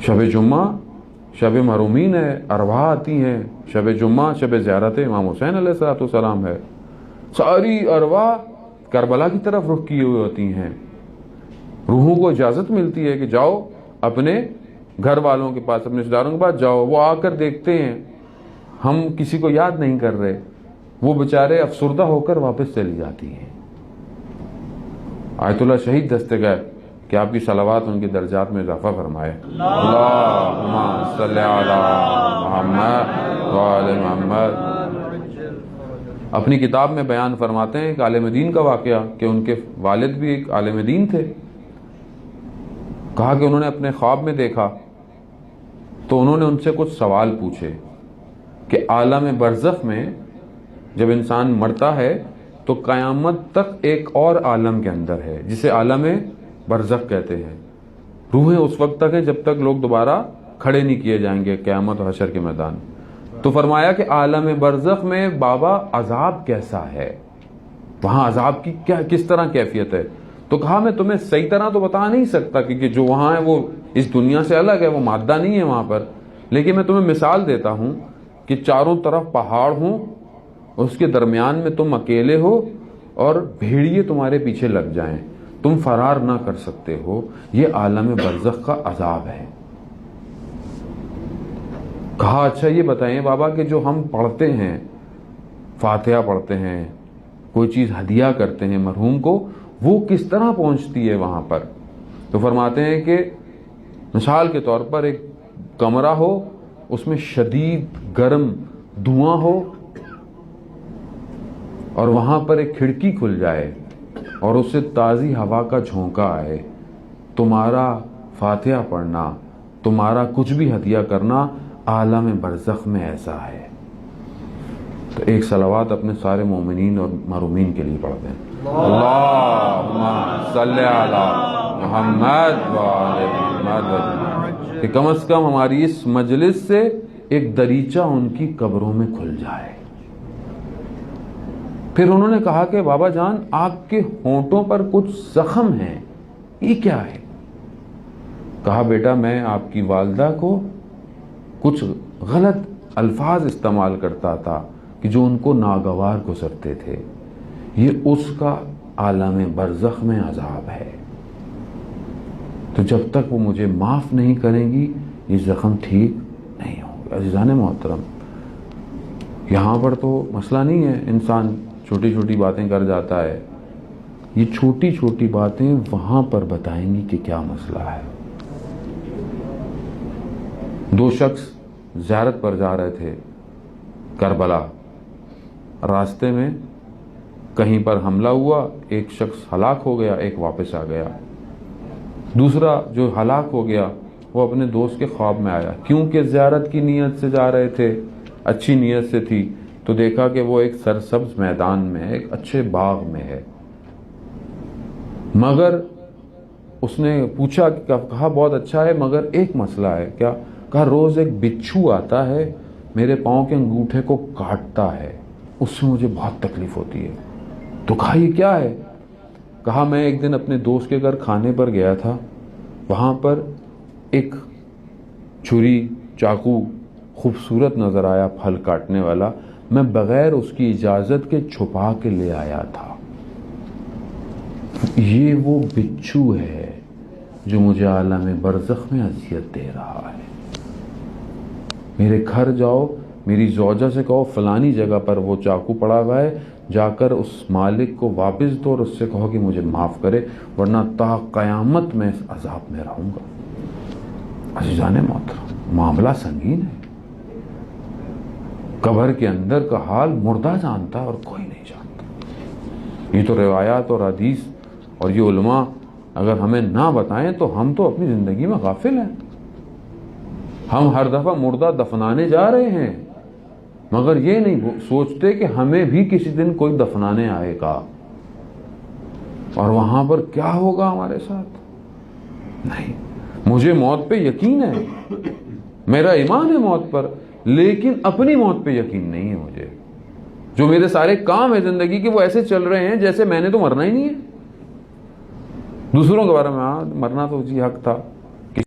شب جمعہ شب محرومین ہے، ارواح آتی ہیں، شب جمعہ شب زیارت امام حسین علیہ السلام ہے، ساری ارواح کربلا کی طرف رخ کیے ہوئے ہوتی ہیں. روحوں کو اجازت ملتی ہے کہ جاؤ اپنے گھر والوں کے پاس، اپنے رشتہ داروں کے پاس جاؤ. وہ آ کر دیکھتے ہیں ہم کسی کو یاد نہیں کر رہے، وہ بیچارے افسردہ ہو کر واپس چلی جاتی ہیں. آیت اللہ شہید دستگیر کہ آپ کی صلوات ان کے درجات میں اضافہ فرمائے. اللہم صلی علی محمد وعلی محمد. اپنی کتاب میں بیان فرماتے ہیں ایک عالم دین کا واقعہ کہ ان کے والد بھی ایک عالم دین تھے. کہا کہ انہوں نے اپنے خواب میں دیکھا تو انہوں نے ان سے کچھ سوال پوچھے کہ عالم برزخ میں جب انسان مرتا ہے تو قیامت تک ایک اور عالم کے اندر ہے جسے عالم برزخ کہتے ہیں. روحیں اس وقت تک ہیں جب تک لوگ دوبارہ کھڑے نہیں کیے جائیں گے قیامت و حشر کے میدان. تو فرمایا کہ عالم برزخ میں بابا عذاب کیسا ہے، وہاں عذاب کی کس طرح کیفیت ہے. تو کہا میں تمہیں صحیح طرح تو بتا نہیں سکتا کیونکہ جو وہاں ہے وہ اس دنیا سے الگ ہے، وہ مادہ نہیں ہے وہاں پر، لیکن میں تمہیں مثال دیتا ہوں کہ چاروں طرف پہاڑ ہوں، اس کے درمیان میں تم اکیلے ہو اور بھیڑیے تمہارے پیچھے لگ جائیں، تم فرار نہ کر سکتے ہو. یہ عالم برزخ کا عذاب ہے. کہا اچھا یہ بتائیں بابا کہ جو ہم پڑھتے ہیں، فاتحہ پڑھتے ہیں، کوئی چیز ہدیہ کرتے ہیں مرحوم کو، وہ کس طرح پہنچتی ہے وہاں پر. تو فرماتے ہیں کہ مثال کے طور پر ایک کمرہ ہو، اس میں شدید گرم دھواں ہو اور وہاں پر ایک کھڑکی کھل جائے اور اس سے تازی ہوا کا جھونکا آئے، تمہارا فاتحہ پڑھنا، تمہارا کچھ بھی ہدیہ کرنا عالم برزخ میں ایسا ہے. تو ایک صلوات اپنے سارے مومنین اور محرومین کے لیے پڑھتے ہیں. اللہم صلی علی محمد وعلی محمد. کہ کم از کم ہماری اس مجلس سے ایک دریچہ ان کی قبروں میں کھل جائے. پھر انہوں نے کہا کہ بابا جان آپ کے ہونٹوں پر کچھ زخم ہیں، یہ کیا ہے؟ کہا بیٹا میں آپ کی والدہ کو کچھ غلط الفاظ استعمال کرتا تھا کہ جو ان کو ناگوار گزرتے تھے، یہ اس کا عالم برزخ میں عذاب ہے. تو جب تک وہ مجھے معاف نہیں کریں گی یہ زخم ٹھیک نہیں ہوں گے. عزیزان محترم، یہاں پر تو مسئلہ نہیں ہے انسان چھوٹی چھوٹی باتیں کر جاتا ہے، یہ چھوٹی چھوٹی باتیں وہاں پر بتائیں گی کہ کیا مسئلہ ہے. دو شخص زیارت پر جا رہے تھے کربلا، راستے میں کہیں پر حملہ ہوا، ایک شخص ہلاک ہو گیا، ایک واپس آ گیا. دوسرا جو ہلاک ہو گیا وہ اپنے دوست کے خواب میں آیا، کیونکہ زیارت کی نیت سے جا رہے تھے، اچھی نیت سے تھی، تو دیکھا کہ وہ ایک سرسبز میدان میں، ایک اچھے باغ میں ہے. مگر اس نے پوچھا، کہا بہت اچھا ہے مگر ایک مسئلہ ہے. کیا؟ کہا روز ایک بچھو آتا ہے، میرے پاؤں کے انگوٹھے کو کاٹتا ہے، اس سے مجھے بہت تکلیف ہوتی ہے. تو کہا یہ کیا ہے؟ کہا میں ایک دن اپنے دوست کے گھر کھانے پر گیا تھا، وہاں پر ایک چھری چاقو خوبصورت نظر آیا پھل کاٹنے والا، میں بغیر اس کی اجازت کے چھپا کے لے آیا تھا. یہ وہ بچھو ہے جو مجھے عالم برزخ میں اذیت دے رہا ہے. میرے گھر جاؤ، میری زوجہ سے کہو فلانی جگہ پر وہ چاقو پڑا ہوا ہے، جا کر اس مالک کو واپس دو اور اس سے کہو کہ مجھے معاف کرے، ورنہ تا قیامت میں اس عذاب میں رہوں گا. عزیزان محترم، معاملہ سنگین ہے. قبر کے اندر کا حال مردہ جانتا اور کوئی نہیں جانتا. یہ تو روایات اور حدیث اور یہ علماء اگر ہمیں نہ بتائیں تو ہم تو اپنی زندگی میں غافل ہیں. ہم ہر دفعہ مردہ دفنانے جا رہے ہیں مگر یہ نہیں سوچتے کہ ہمیں بھی کسی دن کوئی دفنانے آئے گا اور وہاں پر کیا ہوگا ہمارے ساتھ. نہیں، مجھے موت پہ یقین ہے، میرا ایمان ہے موت پر، لیکن اپنی موت پہ یقین نہیں ہے مجھے. جو میرے سارے کام ہیں زندگی کے وہ ایسے چل رہے ہیں جیسے میں نے تو مرنا ہی نہیں ہے. دوسروں کے بارے میں مرنا تو جی حق تھا،